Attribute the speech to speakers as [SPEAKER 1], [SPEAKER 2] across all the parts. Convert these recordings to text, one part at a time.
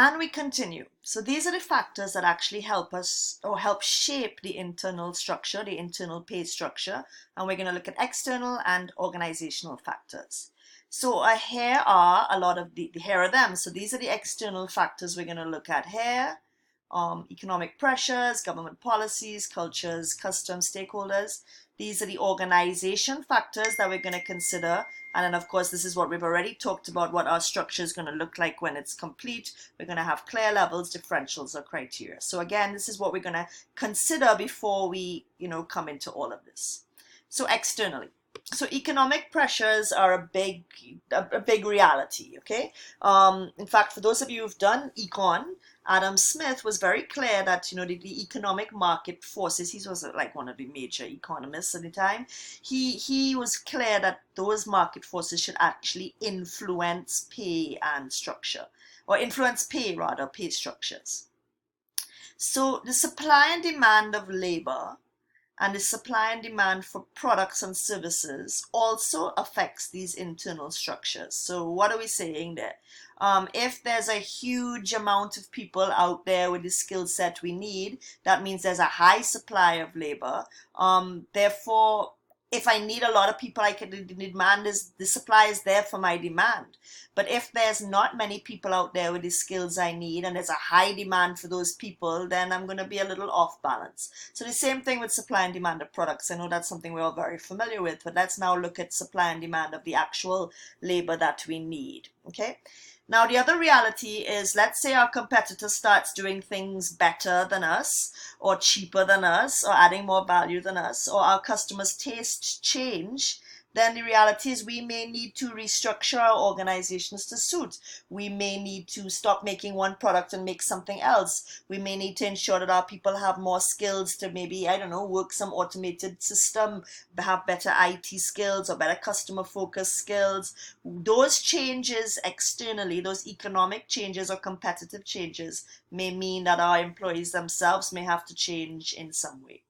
[SPEAKER 1] And we continue. So these are the factors that actually help us or help shape the internal structure, the internal pay structure. And we're going to look at external and organizational factors. So here are a lot of here are them. So these are the external factors we're going to look at here. Economic pressures, government policies, cultures, customs, stakeholders. These are the organization factors that we're going to consider. And then, of course, this is what we've already talked about, what our structure is going to look like when it's complete. We're going to have clear levels, differentials, or criteria. So again, this is what we're going to consider before we, come into all of this. So externally. So economic pressures are a big reality, okay? In fact, for those of you who've done econ, Adam Smith was very clear that the economic market forces. He was like one of the major economists at the time. He was clear that those market forces should actually influence pay and structure, or influence pay rather, pay structures. So the supply and demand of labor and the supply and demand for products and services also affects these internal structures. So what are we saying there? If there's a huge amount of people out there with the skill set we need, that means there's a high supply of labor. Therefore, if I need a lot of people, the supply is there for my demand. But if there's not many people out there with the skills I need and there's a high demand for those people, then I'm going to be a little off balance. So the same thing with supply and demand of products. I know that's something we're all very familiar with, but let's now look at supply and demand of the actual labor that we need. Okay. Now, the other reality is, let's say our competitor starts doing things better than us, or cheaper than us, or adding more value than us, or our customers' tastes change, then the reality is we may need to restructure our organizations to suit. We may need to stop making one product and make something else. We may need to ensure that our people have more skills to maybe, I don't know, work some automated system, have better IT skills or better customer focused skills. Those changes externally, those economic changes or competitive changes, may mean that our employees themselves may have to change in some way.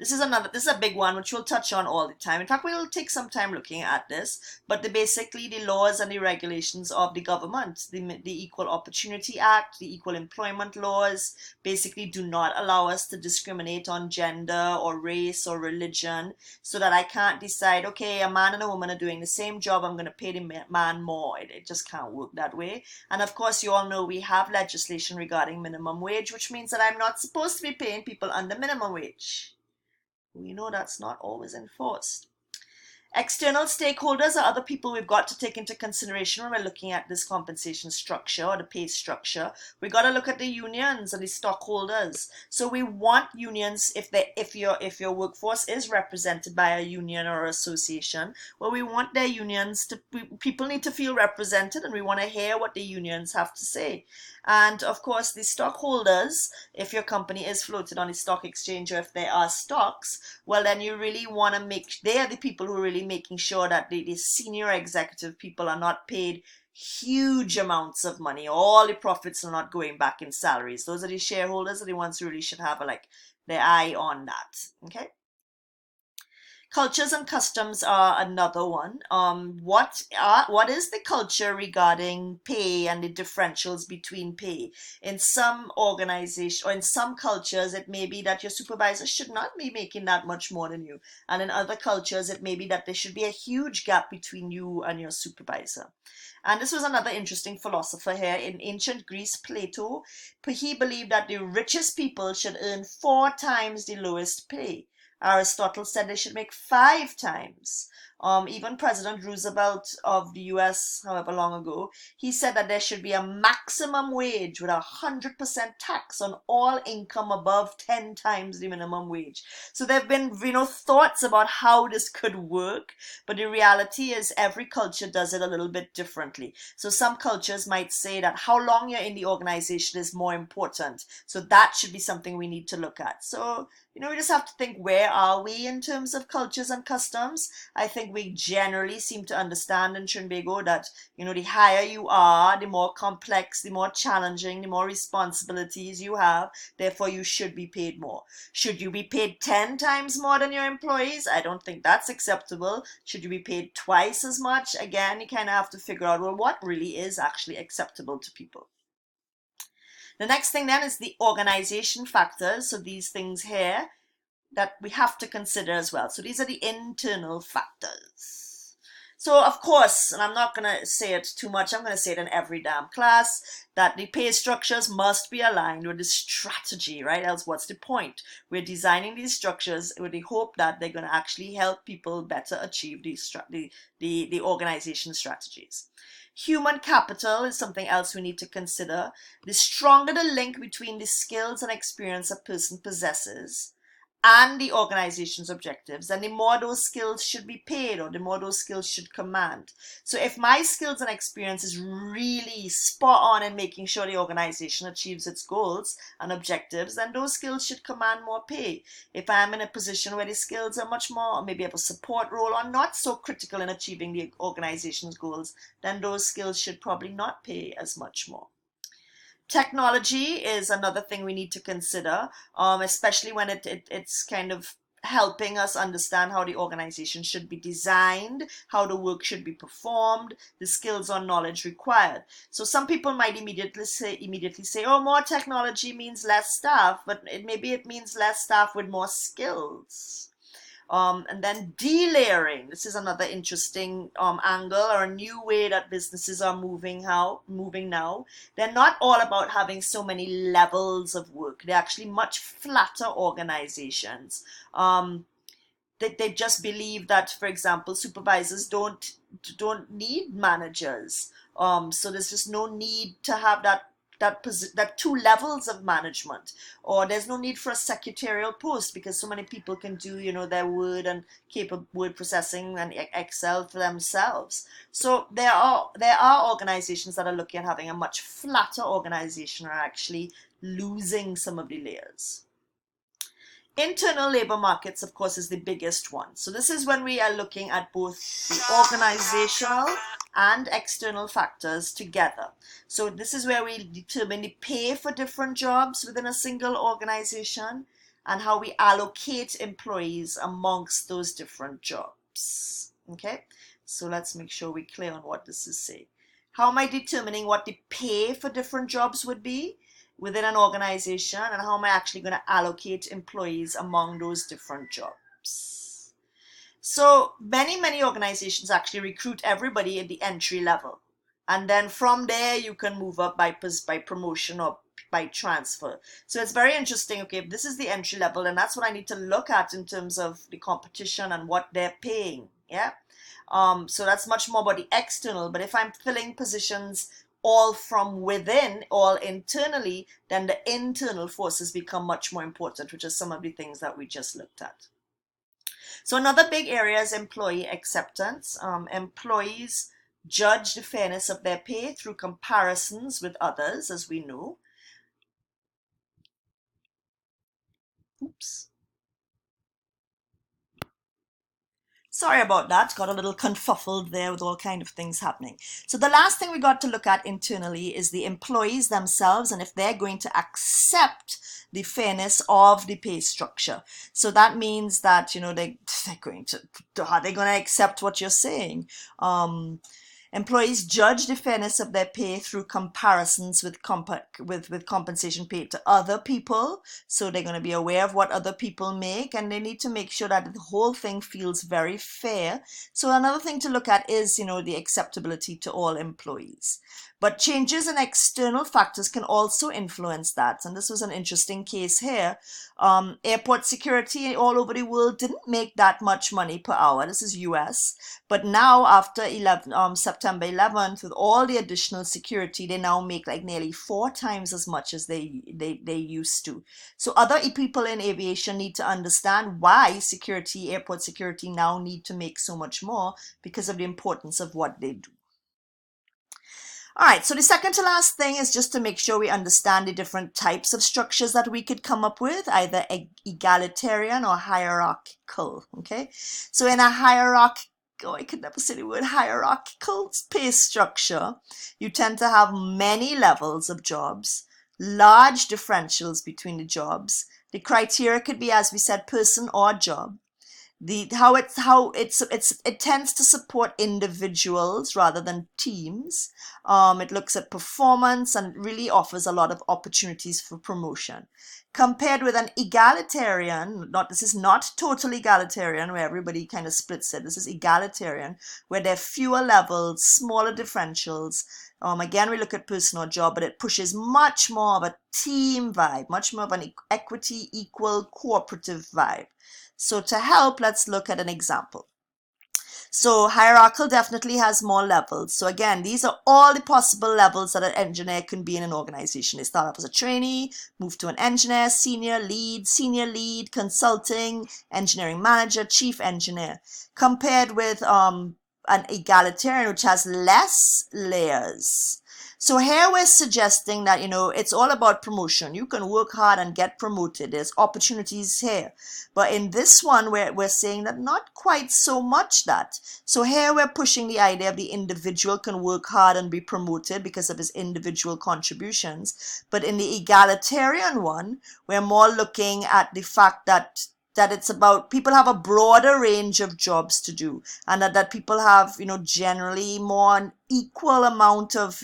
[SPEAKER 1] This is a big one which we'll touch on all the time. In fact, we'll take some time looking at this, but basically the laws and the regulations of the government, the Equal Opportunity Act, the Equal Employment Laws, basically do not allow us to discriminate on gender or race or religion, so that I can't decide, okay, a man and a woman are doing the same job, I'm going to pay the man more. It just can't work that way. And of course, you all know we have legislation regarding minimum wage, which means that I'm not supposed to be paying people under minimum wage. We know that's not always enforced. External stakeholders are other people we've got to take into consideration when we're looking at this compensation structure or the pay structure. We've got to look at the unions and the stockholders. So we want unions, if your workforce is represented by a union or association, well, we want their unions to, people need to feel represented, and we want to hear what the unions have to say. And of course, the stockholders, if your company is floated on the stock exchange or if there are stocks, well, then you really want to they are the people who are really making sure that the senior executive people are not paid huge amounts of money. All the profits are not going back in salaries. Those are the shareholders, are the ones who really should have their eye on that. Okay. Cultures and customs are another one. What is the culture regarding pay and the differentials between pay? In some organizations or in some cultures, it may be that your supervisor should not be making that much more than you. And in other cultures, it may be that there should be a huge gap between you and your supervisor. And this was another interesting philosopher here. In ancient Greece, Plato, he believed that the richest people should earn 4 times the lowest pay. Aristotle said they should make 5 times. Even President Roosevelt of the US, however long ago, he said that there should be a maximum wage with 100% tax on all income above 10 times the minimum wage. So there have been, thoughts about how this could work, but the reality is every culture does it a little bit differently. So some cultures might say that how long you're in the organization is more important. So that should be something we need to look at. So, we just have to think, where are we in terms of cultures and customs? I think we generally seem to understand in Trinbago that, the higher you are, the more complex, the more challenging, the more responsibilities you have. Therefore, you should be paid more. Should you be paid 10 times more than your employees? I don't think that's acceptable. Should you be paid twice as much? Again, you kind of have to figure out, well, what really is actually acceptable to people. The next thing then is the organization factors. So these things here that we have to consider as well. So these are the internal factors. So of course, and I'm not going to say it too much, I'm going to say it in every damn class, that the pay structures must be aligned with the strategy, right? Else what's the point? We're designing these structures with the hope that they're going to actually help people better achieve the organization strategies. Human capital is something else we need to consider. The stronger the link between the skills and experience a person possesses and the organization's objectives, and the more those skills should be paid, or the more those skills should command. So if my skills and experience is really spot on in making sure the organization achieves its goals and objectives, then those skills should command more pay. If I'm in a position where the skills are much more, maybe of a support role or not so critical in achieving the organization's goals, then those skills should probably not pay as much more. Technology is another thing we need to consider, especially when it's kind of helping us understand how the organization should be designed, how the work should be performed, the skills or knowledge required. So some people might immediately say, oh, more technology means less staff, but maybe it means less staff with more skills. And then delayering. This is another interesting angle, or a new way that businesses are moving now. They're not all about having so many levels of work. They're actually much flatter organizations. They just believe that, for example, supervisors don't need managers. So there's just no need to have that two levels of management, or there's no need for a secretarial post because so many people can do, their word and word processing and Excel for themselves. So there are organizations that are looking at having a much flatter organization, or actually losing some of the layers. Internal labor markets, of course, is the biggest one. So this is when we are looking at both the organizational and external factors together. So this is where we determine the pay for different jobs within a single organization and how we allocate employees amongst those different jobs. Okay, so let's make sure we're clear on what this is saying. How am I determining what the pay for different jobs would be within an organization, and how am I actually going to allocate employees among those different jobs? So many organizations actually recruit everybody at the entry level, and then from there you can move up by promotion or by transfer. So it's very interesting. Okay, if this is the entry level, and that's what I need to look at in terms of the competition and what they're paying. Yeah. So that's much more about the external. But if I'm filling positions all from within, all internally, then the internal forces become much more important, which is some of the things that we just looked at. So another big area is employee acceptance. Employees judge the fairness of their pay through comparisons with others, as we know. Oops. Sorry about that, got a little confuffled there with all kind of things happening. So the last thing we got to look at internally is the employees themselves, and if they're going to accept the fairness of the pay structure. So that means that, are they going to accept what you're saying? Employees judge the fairness of their pay through comparisons with compensation paid to other people. So they're going to be aware of what other people make, and they need to make sure that the whole thing feels very fair. So another thing to look at is, the acceptability to all employees. But changes in external factors can also influence that. And this was an interesting case here. Airport security all over the world didn't make that much money per hour. This is US. But now after September 11th, with all the additional security, they now make like nearly 4 times as much as they used to. So other people in aviation need to understand why airport security now need to make so much more, because of the importance of what they do. All right, so the second to last thing is just to make sure we understand the different types of structures that we could come up with, either egalitarian or hierarchical, okay? So in a hierarchical, I could never say the word hierarchical pay structure, you tend to have many levels of jobs, large differentials between the jobs. The criteria could be, as we said, person or job. It tends to support individuals rather than teams. It looks at performance and it really offers a lot of opportunities for promotion. Compared with an egalitarian, this is not total egalitarian where everybody kind of splits it. This is egalitarian where there are fewer levels, smaller differentials. Again, we look at person or job, but it pushes much more of a team vibe, much more of an equity, equal, cooperative vibe. So to help, let's look at an example. So hierarchical definitely has more levels. So again, these are all the possible levels that an engineer can be in an organization. They start off as a trainee, move to an engineer, senior lead, consulting, engineering manager, chief engineer. Compared with an egalitarian, which has less layers. So here we're suggesting that, it's all about promotion. You can work hard and get promoted. There's opportunities here. But in this one, we're saying that not quite so much that. So here we're pushing the idea of the individual can work hard and be promoted because of his individual contributions. But in the egalitarian one, we're more looking at the fact that it's about people have a broader range of jobs to do, and that people have, generally more an equal amount of,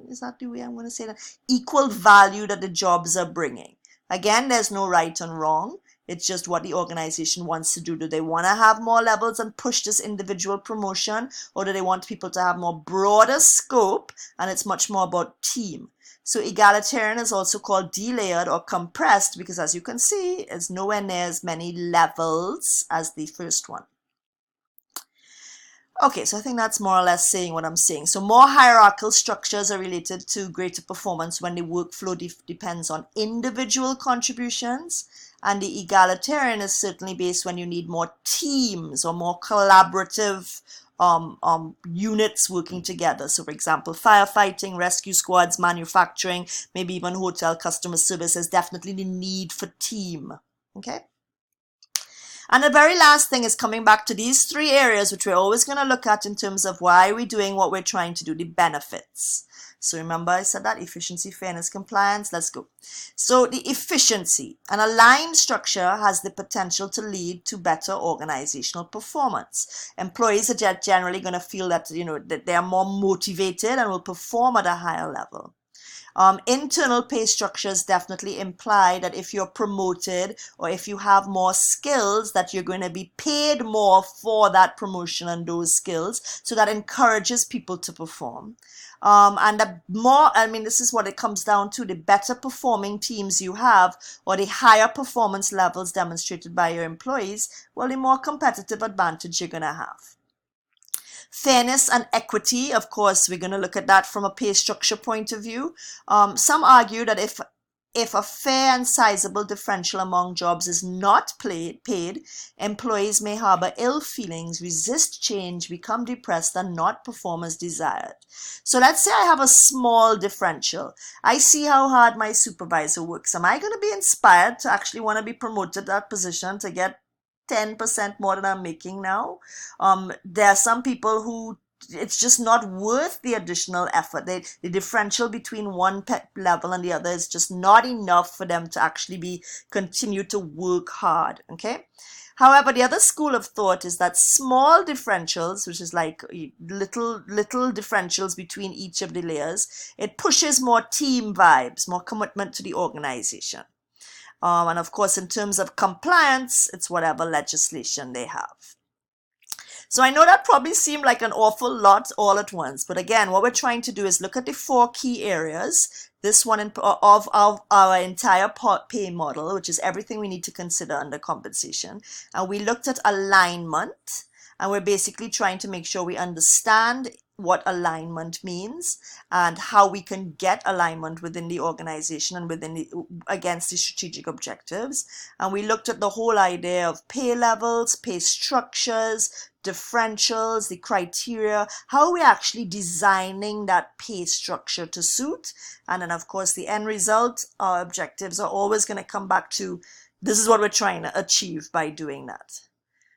[SPEAKER 1] is that the way I'm going to say that? Equal value that the jobs are bringing. Again, there's no right and wrong. It's just what the organization wants to do. Do they want to have more levels and push this individual promotion, or do they want people to have more broader scope and it's much more about team? So egalitarian is also called delayered or compressed because, as you can see, it's nowhere near as many levels as the first one. Okay, so I think that's more or less saying what I'm saying. So more hierarchical structures are related to greater performance when the workflow depends on individual contributions, and the egalitarian is certainly based when you need more teams or more collaborative units working together. So for example, firefighting, rescue squads, manufacturing, maybe even hotel customer service, is definitely the need for team. Okay. And the very last thing is coming back to these three areas, which we're always going to look at in terms of why we're doing what we're trying to do, the benefits. So remember I said that efficiency, fairness, compliance. Let's go. So the efficiency, an aligned structure has the potential to lead to better organizational performance. Employees are generally going to feel that, that they are more motivated and will perform at a higher level. Internal pay structures definitely imply that if you're promoted or if you have more skills, that you're going to be paid more for that promotion and those skills. So that encourages people to perform. And the more, this is what it comes down to, the better performing teams you have or the higher performance levels demonstrated by your employees, well, the more competitive advantage you're going to have. Fairness and equity, of course, we're going to look at that from a pay structure point of view. Some argue that if a fair and sizable differential among jobs is not paid, employees may harbor ill feelings, resist change, become depressed, and not perform as desired. So let's say I have a small differential. I see how hard my supervisor works. Am I going to be inspired to actually want to be promoted to that position to get 10% more than I'm making now? There are some people who it's just not worth the additional effort. The differential between one level and the other is just not enough for them to actually continue to work hard. Okay. However, the other school of thought is that small differentials, which is like little differentials between each of the layers, it pushes more team vibes, more commitment to the organization. And of course, in terms of compliance, it's whatever legislation they have. So I know that probably seemed like an awful lot all at once. But again, what we're trying to do is look at the 4 key areas. This one of our entire pay model, which is everything we need to consider under compensation. And we looked at alignment. And we're basically trying to make sure we understand what alignment means and how we can get alignment within the organization and against the strategic objectives. And we looked at the whole idea of pay levels, pay structures, differentials, the criteria, how are we actually designing that pay structure to suit. And then of course the end result, our objectives are always going to come back to this is what we're trying to achieve by doing that.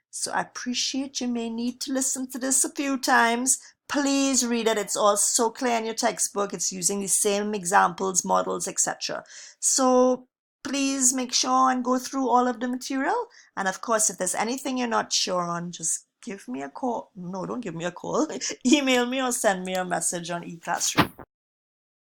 [SPEAKER 1] So I appreciate you may need to listen to this a few times. Please read it. It's all so clear in your textbook. It's using the same examples, models, etc. So please make sure and go through all of the material. And of course, if there's anything you're not sure on, just give me a call. No, don't give me a call. Email me or send me a message on eClassroom.